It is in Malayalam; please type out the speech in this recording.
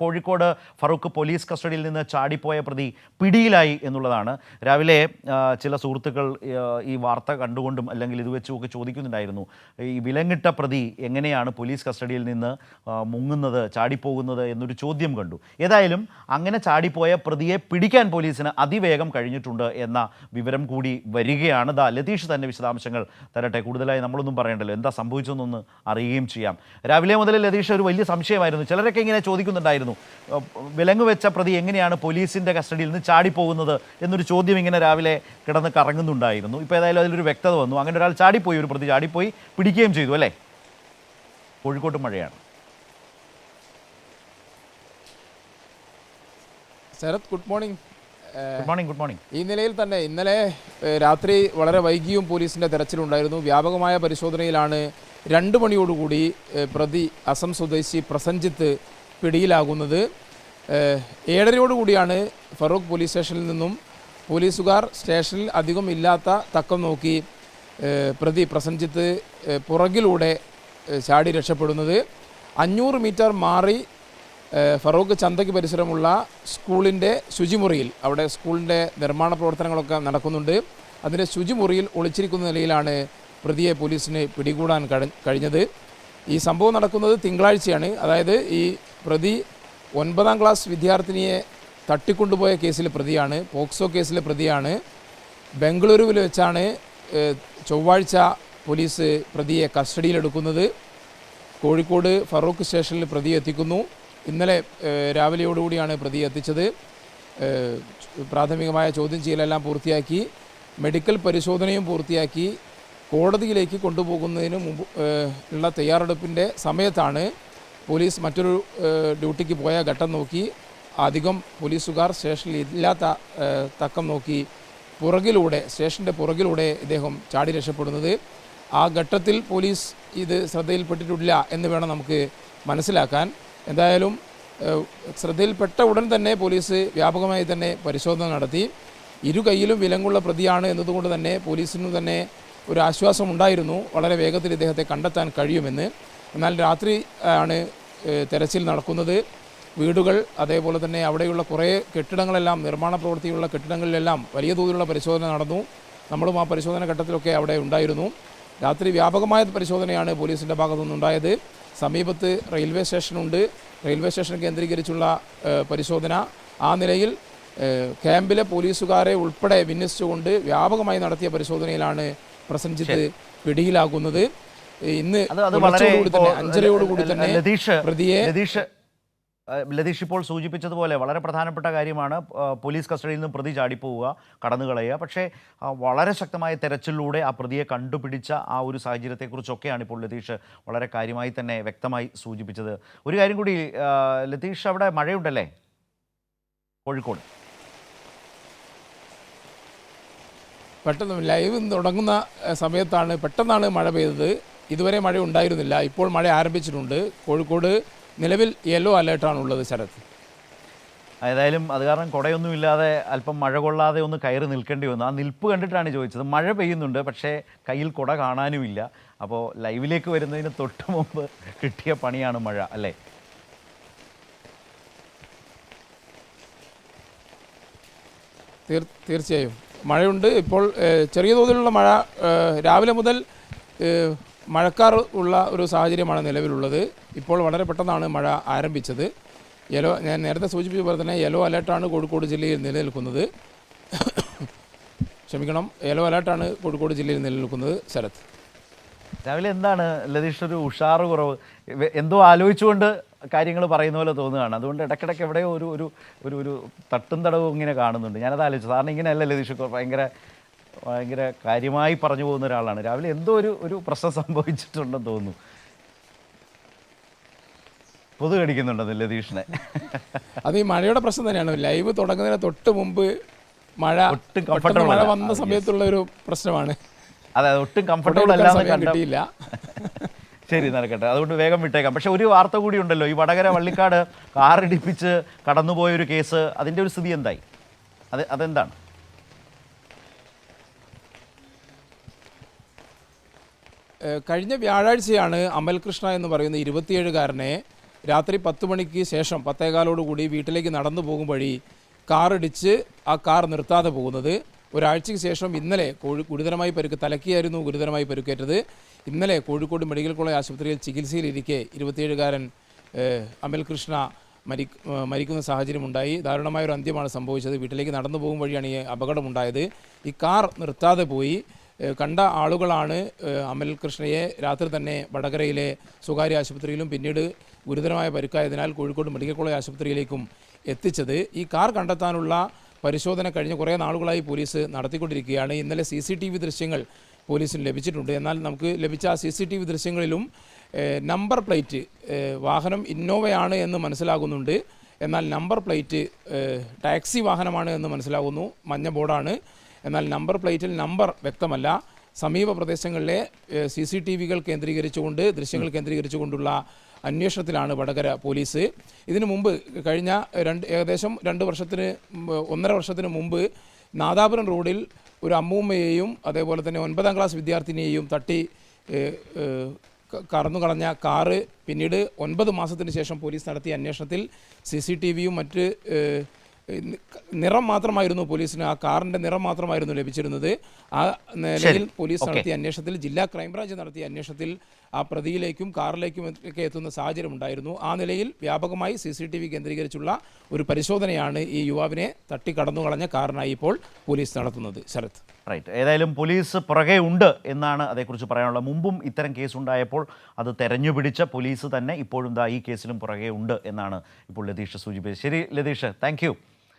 കോഴിക്കോട് ഫറൂഖ് പോലീസ് കസ്റ്റഡിയിൽ നിന്ന് ചാടിപ്പോയ പ്രതി പിടിയിലായി എന്നുള്ളതാണ്. രാവിലെ ചില സുഹൃത്തുക്കൾ ഈ വാർത്ത കണ്ടുകൊണ്ടും അല്ലെങ്കിൽ ഇത് വെച്ചുമൊക്കെ ചോദിക്കുന്നുണ്ടായിരുന്നു, ഈ വിലങ്ങിട്ട പ്രതി എങ്ങനെയാണ് പോലീസ് കസ്റ്റഡിയിൽ നിന്ന് മുങ്ങുന്നത്, ചാടിപ്പോകുന്നത് എന്നൊരു ചോദ്യം കണ്ടു. ഏതായാലും അങ്ങനെ ചാടിപ്പോയ പ്രതിയെ പിടിക്കാൻ പോലീസിന് അതിവേഗം കഴിഞ്ഞിട്ടുണ്ട് എന്ന വിവരം കൂടി വരികയാണ്. ലതീഷ് തന്നെ വിശദാംശങ്ങൾ തരട്ടെ. കൂടുതലായി നമ്മളൊന്നും പറയണ്ടല്ലോ, എന്താ സംഭവിച്ചതെന്നൊന്ന് അറിയുകയും ചെയ്യാം. രാവിലെ മുതൽ ലതീഷ് ഒരു വലിയ സംശയമായിരുന്നു. ചിലരൊക്കെ ഇങ്ങനെ ചോദിക്കുന്നുണ്ടായിരുന്നു, വിലങ്ങ് വെച്ച പ്രതി എങ്ങനെയാണ് പോലീസിന്റെ കസ്റ്റഡിയിൽ നിന്ന് ചാടിപ്പോകുന്നത് എന്നൊരു ചോദ്യം ഇങ്ങനെ രാവിലെ കിടന്ന് കറങ്ങുന്നുണ്ടായിരുന്നു. ഇപ്പോൾ ഏതായാലും അതിലൊരു വ്യക്തത വന്നു. അങ്ങനെ ഒരാൾ ചാടിപ്പോയി, ഒരു പ്രതി ചാടിപ്പോയി, പിടിക്കുകയും ചെയ്തു അല്ലേ? കോഴിക്കോട്ട് മഴയാണ്. Sharath, good morning. Good morning. ഈ നിലയിൽ തന്നെ ഇന്നലെ രാത്രി വളരെ വൈകിയും പോലീസിൻ്റെ തെരച്ചിലുണ്ടായിരുന്നു. വ്യാപകമായ പരിശോധനയിലാണ് 2 മണിയോടുകൂടി പ്രതി അസം സ്വദേശി പ്രസഞ്ജിത്ത് പിടിയിലാകുന്നത്. 7:30 ഫറൂഖ് പോലീസ് സ്റ്റേഷനിൽ നിന്നും പോലീസുകാർ സ്റ്റേഷനിൽ അധികം ഇല്ലാത്ത തക്കം നോക്കി പ്രതി പ്രസഞ്ജിത്ത് പുറകിലൂടെ ചാടി രക്ഷപ്പെടുന്നത്. 500 മീറ്റർ മാറി ഫറൂഖ് ചന്തയ്ക്ക് പരിസരമുള്ള സ്കൂളിൻ്റെ ശുചിമുറിയിൽ, അവിടെ സ്കൂളിൻ്റെ നിർമ്മാണ പ്രവർത്തനങ്ങളൊക്കെ നടക്കുന്നുണ്ട്, അതിൻ്റെ ശുചിമുറിയിൽ ഒളിച്ചിരിക്കുന്ന നിലയിലാണ് പ്രതിയെ പോലീസിന് പിടികൂടാൻ കഴിഞ്ഞത്. ഈ സംഭവം നടക്കുന്നത് തിങ്കളാഴ്ചയാണ്. അതായത് ഈ പ്രതി 9ാം ക്ലാസ് വിദ്യാർത്ഥിനിയെ തട്ടിക്കൊണ്ടുപോയ കേസിലെ പ്രതിയാണ്, പോക്സോ കേസിലെ പ്രതിയാണ്. ബംഗളൂരുവിൽ വെച്ചാണ് ചൊവ്വാഴ്ച പോലീസ് പ്രതിയെ കസ്റ്റഡിയിലെടുക്കുന്നത്. കോഴിക്കോട് ഫറൂഖ് സ്റ്റേഷനിൽ പ്രതിയെ എത്തിക്കുന്നു. ഇന്നലെ രാവിലെയോടുകൂടിയാണ് പ്രതിയെ എത്തിച്ചത്. പ്രാഥമികമായ ചോദ്യം ചെയ്യലെല്ലാം പൂർത്തിയാക്കി, മെഡിക്കൽ പരിശോധനയും പൂർത്തിയാക്കി കോടതിയിലേക്ക് കൊണ്ടുപോകുന്നതിന് മുമ്പ് ഉള്ള തയ്യാറെടുപ്പിൻ്റെ സമയത്താണ് പോലീസ് മറ്റൊരു ഡ്യൂട്ടിക്ക് പോയ ഘട്ടം നോക്കി അധികം പോലീസുകാർ സ്റ്റേഷനിൽ ഇല്ലാത്ത തക്കം നോക്കി സ്റ്റേഷൻ്റെ പുറകിലൂടെ ഇദ്ദേഹം ചാടി രക്ഷപ്പെടുന്നത്. ആ ഘട്ടത്തിൽ പോലീസ് ഇത് ശ്രദ്ധയിൽപ്പെട്ടിട്ടില്ല എന്ന് വേണം നമുക്ക് മനസ്സിലാക്കാൻ. എന്തായാലും ശ്രദ്ധയിൽപ്പെട്ട ഉടൻ തന്നെ പോലീസ് വ്യാപകമായി തന്നെ പരിശോധന നടത്തി. ഇരു കൈയിലും വിലങ്ങുള്ള പ്രതിയാണ് എന്നതുകൊണ്ട് തന്നെ പോലീസിനു തന്നെ ഒരു ആശ്വാസം ഉണ്ടായിരുന്നു, വളരെ വേഗത്തിൽ ഇദ്ദേഹത്തെ കണ്ടെത്താൻ കഴിയുമെന്ന്. എന്നാൽ രാത്രി ആണ് തെരച്ചിൽ നടക്കുന്നത്. വീടുകൾ, അതേപോലെ തന്നെ അവിടെയുള്ള കുറേ കെട്ടിടങ്ങളെല്ലാം, നിർമ്മാണ പ്രവൃത്തിയുള്ള കെട്ടിടങ്ങളിലെല്ലാം വലിയ തോതിലുള്ള പരിശോധന നടന്നു. നമ്മളും ആ പരിശോധന ഘട്ടത്തിലൊക്കെ അവിടെ ഉണ്ടായിരുന്നു. രാത്രി വ്യാപകമായ പരിശോധനയാണ് പോലീസിൻ്റെ ഭാഗത്തുനിന്നുണ്ടായത്. സമീപത്ത് റെയിൽവേ സ്റ്റേഷനുണ്ട്, റെയിൽവേ സ്റ്റേഷൻ കേന്ദ്രീകരിച്ചുള്ള പരിശോധന. ആ നിലയിൽ ക്യാമ്പിലെ പോലീസുകാരെ ഉൾപ്പെടെ വിന്യസിച്ചുകൊണ്ട് വ്യാപകമായി നടത്തിയ പരിശോധനയിലാണ് പ്രസഞ്ജിത്ത് പിടിയിലാകുന്നത്. ഇന്ന് 5:30 തന്നെ പ്രതിയെ ലതീഷ് ഇപ്പോൾ സൂചിപ്പിച്ചതുപോലെ വളരെ പ്രധാനപ്പെട്ട കാര്യമാണ് പോലീസ് കസ്റ്റഡിയിൽ നിന്ന് പ്രതി ചാടിപ്പോവുക, കടന്നുകളയുക. പക്ഷേ വളരെ ശക്തമായ തെരച്ചിലൂടെ ആ പ്രതിയെ കണ്ടുപിടിച്ച ആ ഒരു സാഹചര്യത്തെക്കുറിച്ചൊക്കെയാണ് ഇപ്പോൾ ലതീഷ് വളരെ കാര്യമായി തന്നെ വ്യക്തമായി സൂചിപ്പിച്ചത്. ഒരു കാര്യം കൂടി ലതീഷ്, അവിടെ മഴയുണ്ടല്ലേ കോഴിക്കോട്? പെട്ടെന്ന് ലൈവ് തുടങ്ങുന്ന സമയത്താണ് പെട്ടെന്നാണ് മഴ പെയ്തത്. ഇതുവരെ മഴ ഉണ്ടായിരുന്നില്ല, ഇപ്പോൾ മഴ ആരംഭിച്ചിട്ടുണ്ട്. കോഴിക്കോട് നിലവിൽ യെല്ലോ അലേർട്ടാണുള്ളത്. ശരത്, ഏതായാലും അത് കാരണം കുടയൊന്നുമില്ലാതെ അല്പം മഴ കൊള്ളാതെ ഒന്ന് കയറി നിൽക്കേണ്ടി വന്നു. ആ നിൽപ്പ് കണ്ടിട്ടാണ് ചോദിച്ചത്. മഴ പെയ്യുന്നുണ്ട്, പക്ഷേ കയ്യിൽ കുട കാണാനുമില്ല. അപ്പോൾ ലൈവിലേക്ക് വരുന്നതിന് തൊട്ട് മുമ്പ് കിട്ടിയ പണിയാണ് മഴ, അല്ലേ? തീർച്ചയായും മഴയുണ്ട്. ഇപ്പോൾ ചെറിയ തോതിലുള്ള മഴ രാവിലെ മുതൽ മഴക്കാർ ഉള്ള ഒരു സാഹചര്യമാണ് നിലവിലുള്ളത്. ഇപ്പോൾ വളരെ പെട്ടെന്നാണ് മഴ ആരംഭിച്ചത്. ഞാൻ നേരത്തെ സൂചിപ്പിച്ച പോലെ തന്നെ യെല്ലോ അലേർട്ടാണ് കോഴിക്കോട് ജില്ലയിൽ നിലനിൽക്കുന്നത്. യെല്ലോ അലേർട്ടാണ് കോഴിക്കോട് ജില്ലയിൽ നിലനിൽക്കുന്നത്. ശരത്, രാവിലെ എന്താണ് ലതീഷ് ഒരു ഉഷാറ് കുറവ്? എന്തോ ആലോചിച്ചുകൊണ്ട് കാര്യങ്ങൾ പറയുന്ന പോലെ തോന്നുകയാണ്. അതുകൊണ്ട് ഇടയ്ക്കിടയ്ക്ക് എവിടെയോ ഒരു ഒരു ഒരു ഒരു തട്ടും തടവും ഇങ്ങനെ കാണുന്നുണ്ട്. ഞാനത് ആലോചിച്ചു. സാറിന് ഇങ്ങനെയല്ല ലതീഷ്, ഭയങ്കര കാര്യമായി പറഞ്ഞു പോകുന്ന ഒരാളാണ്. രാവിലെ എന്തോ ഒരു പ്രശ്നം സംഭവിച്ചിട്ടുണ്ടെന്ന് തോന്നുന്നു. പൊതു കടിക്കുന്നുണ്ടെന്ന് ലതീഷിനെ. അത് ഈ മഴയുടെ പ്രശ്നം തന്നെയാണ്. ലൈവ് തുടങ്ങുന്നതിന് തൊട്ട് മുമ്പ് മഴ വന്ന സമയത്തുള്ള ഒരു പ്രശ്നമാണ്. അതെ, ഒട്ടും കംഫർട്ടബിൾ അല്ലാതെ കിട്ടിയില്ല. ശരി, നടക്കട്ടെ, അതുകൊണ്ട് വേഗം വിട്ടേക്കാം. പക്ഷെ ഒരു വാർത്ത കൂടി ഉണ്ടല്ലോ, ഈ വടകര വള്ളിക്കാട് കാറിടിപ്പിച്ച് കടന്നുപോയൊരു കേസ്, അതിൻ്റെ ഒരു സ്ഥിതി എന്തായി? അതെന്താണ്? കഴിഞ്ഞ വ്യാഴാഴ്ചയാണ് അമൽകൃഷ്ണ എന്ന് പറയുന്ന 27-കാരനെ രാത്രി 10 മണിക്ക് ശേഷം 10:15 വീട്ടിലേക്ക് നടന്നു പോകും വഴി കാറിടിച്ച് ആ കാർ നിർത്താതെ പോകുന്നത്. ഒരാഴ്ചയ്ക്ക് ശേഷം ഇന്നലെ ഗുരുതരമായി തലയ്ക്കായിരുന്നു ഗുരുതരമായി പരുക്കേറ്റത്. ഇന്നലെ കോഴിക്കോട് മെഡിക്കൽ കോളേജ് ആശുപത്രിയിൽ ചികിത്സയിലിരിക്കെ 27-കാരൻ അമൽ കൃഷ്ണ മരിക്കുന്ന സാഹചര്യമുണ്ടായി. ദാരുണമായൊരു അന്ത്യമാണ് സംഭവിച്ചത്. വീട്ടിലേക്ക് നടന്നു പോകും വഴിയാണ് ഈ അപകടമുണ്ടായത്. ഈ കാർ നിർത്താതെ പോയി. കണ്ട ആളുകളാണ് അമൽ കൃഷ്ണയെ രാത്രി തന്നെ വടകരയിലെ സ്വകാര്യ ആശുപത്രിയിലും പിന്നീട് ഗുരുതരമായ പരുക്കായതിനാൽ കോഴിക്കോട് മെഡിക്കൽ കോളേജ് ആശുപത്രിയിലേക്കും എത്തിച്ചത്. ഈ കാർ കണ്ടെത്താനുള്ള പരിശോധന കഴിഞ്ഞ കുറേ നാളുകളായി പോലീസ് നടത്തിക്കൊണ്ടിരിക്കുകയാണ്. ഇന്നലെ CCTV ദൃശ്യങ്ങൾ പോലീസിന് ലഭിച്ചിട്ടുണ്ട്. എന്നാൽ നമുക്ക് ലഭിച്ച ആ CCTV ദൃശ്യങ്ങളിലും നമ്പർ പ്ലേറ്റ് വാഹനം ഇന്നോവയാണ് എന്ന് മനസ്സിലാകുന്നുണ്ട്. എന്നാൽ നമ്പർ പ്ലേറ്റ് ടാക്സി വാഹനമാണ് എന്ന് മനസ്സിലാകുന്നു. മഞ്ഞ ബോർഡാണ്. എന്നാൽ നമ്പർ പ്ലേറ്റിൽ നമ്പർ വ്യക്തമല്ല. സമീപ പ്രദേശങ്ങളിലെ CCTVകൾ കേന്ദ്രീകരിച്ചുകൊണ്ട് ദൃശ്യങ്ങൾ കേന്ദ്രീകരിച്ചുകൊണ്ടുള്ള അന്വേഷണത്തിലാണ് വടകര പോലീസ്. ഇതിനു മുമ്പ് കഴിഞ്ഞ ഏകദേശം 1.5 വർഷത്തിന് മുമ്പ് നാദാപുരം റോഡിൽ ഒരു അമ്മൂമ്മയെയും അതേപോലെ തന്നെ 9ാം ക്ലാസ് വിദ്യാർത്ഥിനിയെയും തട്ടി കടന്നുകളഞ്ഞ കാറ് പിന്നീട് 9 മാസത്തിന് ശേഷം പോലീസ് നടത്തിയ അന്വേഷണത്തിൽ CCTVയും മറ്റ് നിറം മാത്രമായിരുന്നു പോലീസിന്, ആ കാറിൻ്റെ നിറം മാത്രമായിരുന്നു ലഭിച്ചിരുന്നത്. ആ നിലയിൽ പോലീസ് നടത്തിയ അന്വേഷണത്തിൽ, ജില്ലാ ക്രൈംബ്രാഞ്ച് നടത്തിയ അന്വേഷണത്തിൽ ആ പ്രതിയിലേക്കും കാറിലേക്കും ഒക്കെ എത്തുന്ന സാഹചര്യം ഉണ്ടായിരുന്നു. ആ നിലയിൽ വ്യാപകമായി CCTV കേന്ദ്രീകരിച്ചുള്ള ഒരു പരിശോധനയാണ് ഈ യുവാവിനെ തട്ടിക്കടന്നുകളഞ്ഞ കാറിനായി ഇപ്പോൾ പോലീസ് നടത്തുന്നത്. ശരത്, റൈറ്റ്. ഏതായാലും പോലീസ് പുറകെ ഉണ്ട് എന്നാണ് അതേക്കുറിച്ച് പറയാനുള്ളത്. മുമ്പും ഇത്തരം കേസുണ്ടായപ്പോൾ അത് തെരഞ്ഞുപിടിച്ച പോലീസ് തന്നെ ഇപ്പോഴും ഈ കേസിലും പുറകെ ഉണ്ട് എന്നാണ് ഇപ്പോൾ ലതീഷ് സൂചിപ്പിച്ചത്. ശരി ലതീഷ്, താങ്ക് യു.